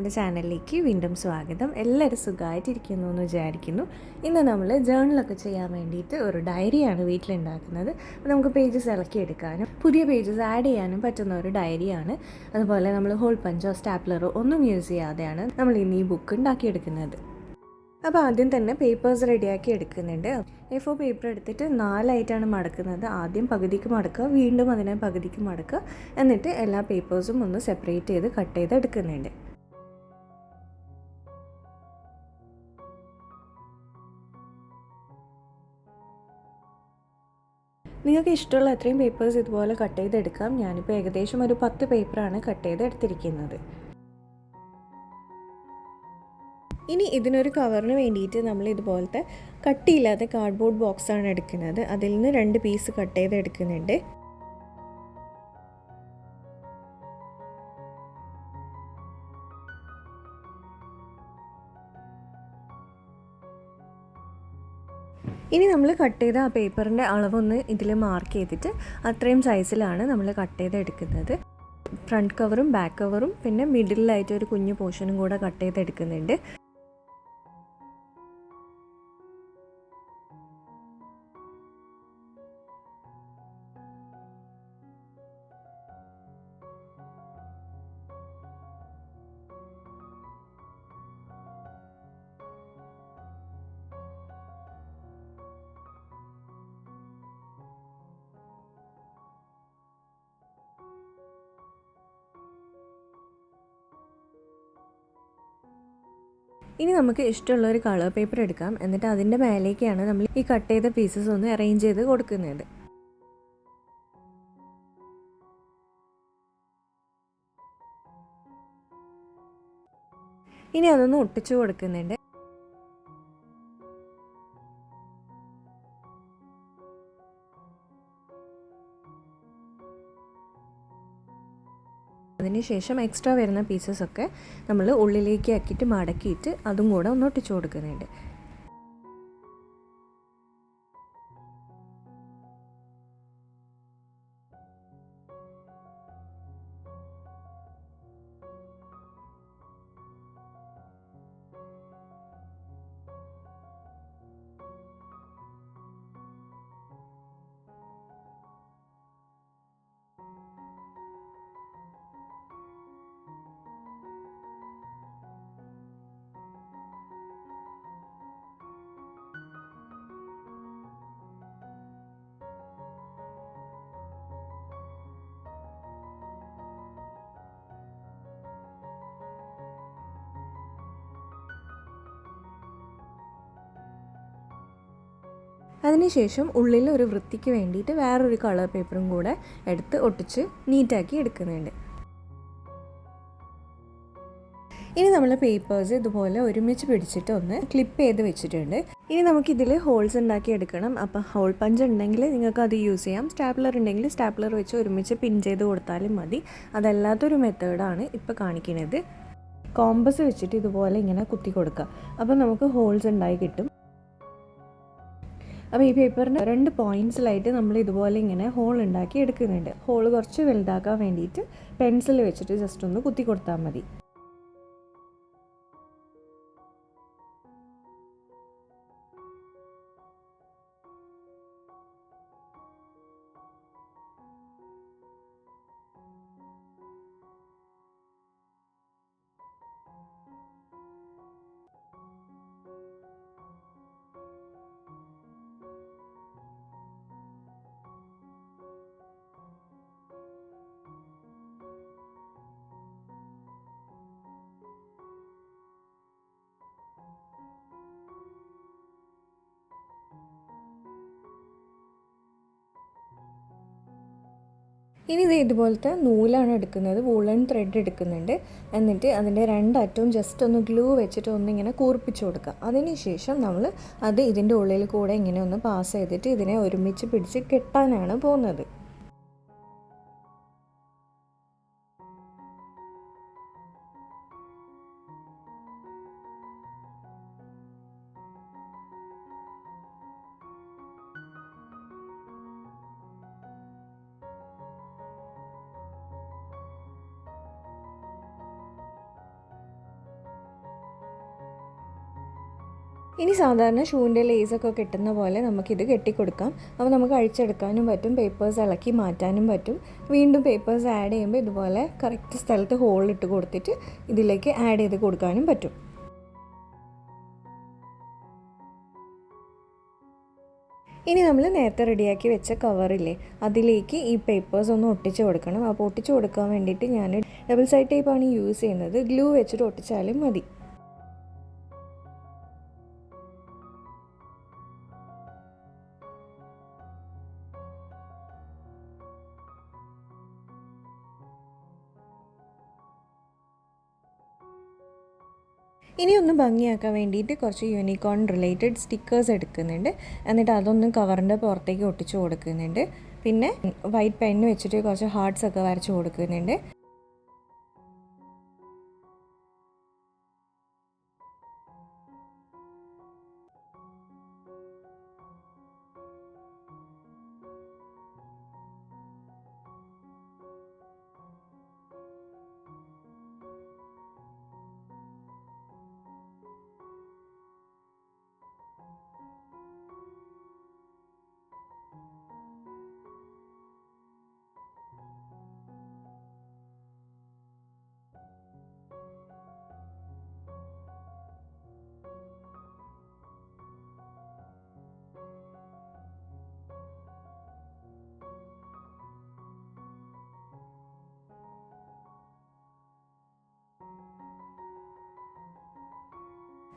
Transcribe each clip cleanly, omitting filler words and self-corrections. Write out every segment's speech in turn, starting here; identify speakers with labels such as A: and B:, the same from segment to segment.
A: നമ്മുടെ ചാനലിലേക്ക് വീണ്ടും സ്വാഗതം. എല്ലാവരും സുഖമായിട്ടിരിക്കുന്നു എന്ന് വിചാരിക്കുന്നു. ഇന്ന് നമ്മൾ ജേർണലൊക്കെ ചെയ്യാൻ വേണ്ടിയിട്ട് ഒരു ഡയറിയാണ് വീട്ടിലുണ്ടാക്കുന്നത്. അപ്പോൾ നമുക്ക് പേജസ് ഇളക്കിയെടുക്കാനും പുതിയ പേജസ് ആഡ് ചെയ്യാനും പറ്റുന്ന ഒരു ഡയറിയാണ്. അതുപോലെ നമ്മൾ ഹോൾ പഞ്ചോ സ്റ്റാപ്ലറോ ഒന്നും യൂസ് ചെയ്യാതെയാണ് നമ്മൾ ഇന്ന് ഈ ബുക്ക് ഉണ്ടാക്കിയെടുക്കുന്നത്. അപ്പോൾ ആദ്യം തന്നെ പേപ്പേഴ്സ് റെഡിയാക്കി എടുക്കുന്നുണ്ട്. A4 പേപ്പർ എടുത്തിട്ട് 4ആയിട്ടാണ് മടക്കുന്നത്. ആദ്യം പകുതിക്ക് മടക്കുക, വീണ്ടും അതിനെ പകുതിക്ക് മടക്കുക, എന്നിട്ട് എല്ലാ പേപ്പേഴ്സും ഒന്ന് സെപ്പറേറ്റ് ചെയ്ത് കട്ട് ചെയ്ത് എടുക്കുന്നുണ്ട്. നിങ്ങൾക്ക് ഇഷ്ടമുള്ള അത്രയും പേപ്പേഴ്സ് ഇതുപോലെ കട്ട് ചെയ്തെടുക്കാം. ഞാനിപ്പോൾ ഏകദേശം ഒരു 10 പേപ്പറാണ് കട്ട് ചെയ്ത് എടുത്തിരിക്കുന്നത്. ഇനി ഇതിനൊരു കവറിന് വേണ്ടിയിട്ട് നമ്മൾ ഇതുപോലത്തെ കട്ടിയില്ലാത്ത കാർഡ്ബോർഡ് ബോക്സാണ് എടുക്കുന്നത്. അതിൽ നിന്ന് 2 പീസ് കട്ട് ചെയ്ത് എടുക്കുന്നുണ്ട്. ഇനി നമ്മൾ കട്ട് ചെയ്ത ആ പേപ്പറിൻ്റെ അളവൊന്ന് ഇതിൽ മാർക്ക് ചെയ്തിട്ട് അത്രയും സൈസിലാണ് നമ്മൾ കട്ട് ചെയ്ത് എടുക്കുന്നത്. ഫ്രണ്ട് കവറും ബാക്ക് കവറും പിന്നെ മിഡിലായിട്ട് ഒരു കുഞ്ഞു പോർഷനും കൂടെ കട്ട് ചെയ്ത് എടുക്കുന്നുണ്ട്. ഇനി നമുക്ക് ഇഷ്ടമുള്ളൊരു കളർ പേപ്പർ എടുക്കാം. എന്നിട്ട് അതിൻ്റെ മേലേക്കാണ് നമ്മൾ ഈ കട്ട് ചെയ്ത പീസസ് ഒന്ന് അറേഞ്ച് ചെയ്ത് കൊടുക്കുന്നത്. ഇനി അതൊന്ന് ഒട്ടിച്ചു കൊടുക്കുന്നുണ്ട്. അതിനുശേഷം എക്സ്ട്രാ വരുന്ന പീസസൊക്കെ നമ്മൾ ഉള്ളിലേക്ക് ആക്കിയിട്ട് മടക്കിയിട്ട് അതും കൂടെ ഒന്ന് ഒട്ടിച്ചു കൊടുക്കുന്നുണ്ട്. അതിനുശേഷം ഉള്ളിൽ ഒരു വൃത്തിക്ക് വേണ്ടിയിട്ട് വേറൊരു കളർ പേപ്പറും കൂടെ എടുത്ത് ഒട്ടിച്ച് നീറ്റാക്കി എടുക്കുന്നുണ്ട്. ഇനി നമ്മൾ പേപ്പേഴ്സ് ഇതുപോലെ ഒരുമിച്ച് പിടിച്ചിട്ട് ഒന്ന് ക്ലിപ്പ് ചെയ്ത് വെച്ചിട്ടുണ്ട്. ഇനി നമുക്കിതിൽ ഹോൾസ് ഉണ്ടാക്കി എടുക്കണം. അപ്പോൾ ഹോൾ പഞ്ച് ഉണ്ടെങ്കിൽ നിങ്ങൾക്ക് അത് യൂസ് ചെയ്യാം. സ്റ്റാപ്ലർ ഉണ്ടെങ്കിൽ സ്റ്റാപ്ലർ വെച്ച് ഒരുമിച്ച് പിൻ ചെയ്ത് കൊടുത്താലും മതി. അതല്ലാത്തൊരു മെത്തേഡാണ് ഇപ്പോൾ കാണിക്കുന്നത്. കോമ്പസ് വെച്ചിട്ട് ഇതുപോലെ ഇങ്ങനെ കുത്തി കൊടുക്കുക. അപ്പോൾ നമുക്ക് ഹോൾസ് ഉണ്ടായി കിട്ടും. അപ്പോൾ ഈ പേപ്പറിന് 2 പോയിൻറ്റ്സിലായിട്ട് നമ്മൾ ഇതുപോലെ ഇങ്ങനെ ഹോൾ ഉണ്ടാക്കി എടുക്കുന്നുണ്ട്. ഹോൾ കുറച്ച് വലുതാക്കാൻ വേണ്ടിയിട്ട് പെൻസിൽ വെച്ചിട്ട് ജസ്റ്റ് ഒന്ന് കുത്തി കൊടുത്താൽ മതി. ഇനി ഇത് ഇതുപോലത്തെ നൂലാണ് എടുക്കുന്നത്. വൂളൻ ത്രെഡ് എടുക്കുന്നുണ്ട്. എന്നിട്ട് അതിൻ്റെ 2 അറ്റവും ജസ്റ്റ് ഒന്ന് ഗ്ലൂ വെച്ചിട്ട് ഒന്നിങ്ങനെ കൂർപ്പിച്ച് കൊടുക്കുക. അതിനുശേഷം നമ്മൾ അത് ഇതിൻ്റെ ഉള്ളിൽ കൂടെ ഇങ്ങനെ ഒന്ന് പാസ് ചെയ്തിട്ട് ഇതിനെ ഒരുമിച്ച് പിടിച്ച് കെട്ടാനാണ് പോകുന്നത്. ഇനി സാധാരണ ഷൂവിൻ്റെ ലേസൊക്കെ കെട്ടുന്ന പോലെ നമുക്കിത് കെട്ടിക്കൊടുക്കാം. അപ്പോൾ നമുക്ക് അഴിച്ചെടുക്കാനും പറ്റും, പേപ്പേഴ്സ് ഇളക്കി മാറ്റാനും പറ്റും. വീണ്ടും പേപ്പേഴ്സ് ആഡ് ചെയ്യുമ്പോൾ ഇതുപോലെ കറക്റ്റ് സ്ഥലത്ത് ഹോളിട്ട് കൊടുത്തിട്ട് ഇതിലേക്ക് ആഡ് ചെയ്ത് കൊടുക്കാനും പറ്റും. ഇനി നമ്മൾ നേരത്തെ റെഡിയാക്കി വെച്ച കവറില്ലേ, അതിലേക്ക് ഈ പേപ്പേഴ്സ് ഒന്ന് ഒട്ടിച്ച് കൊടുക്കണം. അപ്പോൾ ഒട്ടിച്ച് കൊടുക്കാൻ വേണ്ടിയിട്ട് ഞാൻ ഡബിൾ സൈഡ് ടേപ്പാണ് യൂസ് ചെയ്യുന്നത്. ഗ്ലൂ വെച്ചിട്ട് ഒട്ടിച്ചാലും മതി. ഇനി ഒന്ന് ഭംഗിയാക്കാൻ വേണ്ടിയിട്ട് കുറച്ച് യൂണിക്കോൺ റിലേറ്റഡ് സ്റ്റിക്കേഴ്സ് എടുക്കുന്നുണ്ട്. എന്നിട്ട് അതൊന്ന് കവറിൻ്റെ പുറത്തേക്ക് ഒട്ടിച്ച് കൊടുക്കുന്നുണ്ട്. പിന്നെ വൈറ്റ് പെന്ന് വെച്ചിട്ട് കുറച്ച് ഹാർട്ട്സ് ഒക്കെ വരച്ച് കൊടുക്കുന്നുണ്ട്.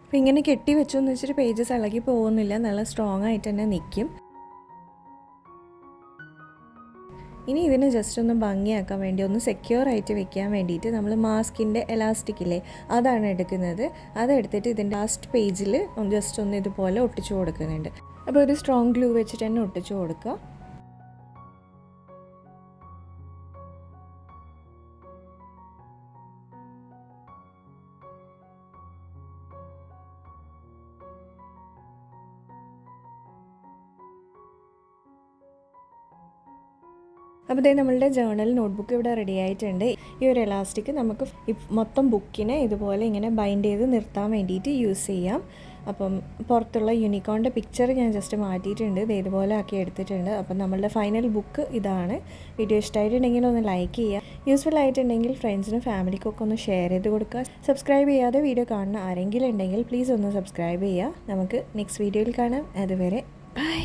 A: അപ്പോൾ ഇങ്ങനെ കെട്ടി വെച്ചു എന്ന് വെച്ചിട്ട് പേജസ് ഇളകി പോകുന്നില്ല, നല്ല സ്ട്രോങ് ആയിട്ട് തന്നെ നിൽക്കും. ഇനി ഇതിനെ ജസ്റ്റ് ഒന്ന് ഭംഗിയാക്കാൻ വേണ്ടി ഒന്ന് സെക്യൂർ ആയിട്ട് വെക്കാൻ വേണ്ടിയിട്ട് നമ്മൾ മാസ്കിൻ്റെ എലാസ്റ്റിക്കില്ലേ, അതാണ് എടുക്കുന്നത്. അതെടുത്തിട്ട് ഇതിൻ്റെ ലാസ്റ്റ് പേജിൽ ജസ്റ്റ് ഒന്ന് ഇതുപോലെ ഒട്ടിച്ചു കൊടുക്കുന്നുണ്ട്. അപ്പോൾ ഒരു സ്ട്രോങ് ഗ്ലൂ വെച്ചിട്ട് തന്നെ ഒട്ടിച്ചു കൊടുക്കുക. അപ്പോൾ ഇതേ നമ്മളുടെ ജേർണൽ നോട്ട്ബുക്ക് ഇവിടെ റെഡി ആയിട്ടുണ്ട്. ഈ ഒരു എലാസ്റ്റിക് നമുക്ക് മൊത്തം ബുക്കിനെ ഇതുപോലെ ഇങ്ങനെ ബൈൻഡ് ചെയ്ത് നിർത്താൻ വേണ്ടിയിട്ട് യൂസ് ചെയ്യാം. അപ്പം പുറത്തുള്ള യൂണിക്കോണിൻ്റെ പിക്ചർ ഞാൻ ജസ്റ്റ് മാറ്റിയിട്ടുണ്ട്, ഇത് ഇതുപോലെ ആക്കി എടുത്തിട്ടുണ്ട്. അപ്പം നമ്മളുടെ ഫൈനൽ ബുക്ക് ഇതാണ്. വീഡിയോ ഇഷ്ടമായിട്ടുണ്ടെങ്കിൽ ഒന്ന് ലൈക്ക് ചെയ്യുക, യൂസ്ഫുൾ ആയിട്ടുണ്ടെങ്കിൽ ഫ്രണ്ട്സിനും ഫാമിലിക്കൊക്കെ ഒന്ന് ഷെയർ ചെയ്ത് കൊടുക്കുക. സബ്സ്ക്രൈബ് ചെയ്യാതെ വീഡിയോ കാണുന്ന ആരെങ്കിലും ഉണ്ടെങ്കിൽ പ്ലീസ് ഒന്ന് സബ്സ്ക്രൈബ് ചെയ്യുക. നമുക്ക് നെക്സ്റ്റ് വീഡിയോയിൽ കാണാം. അതുവരെ ബൈ.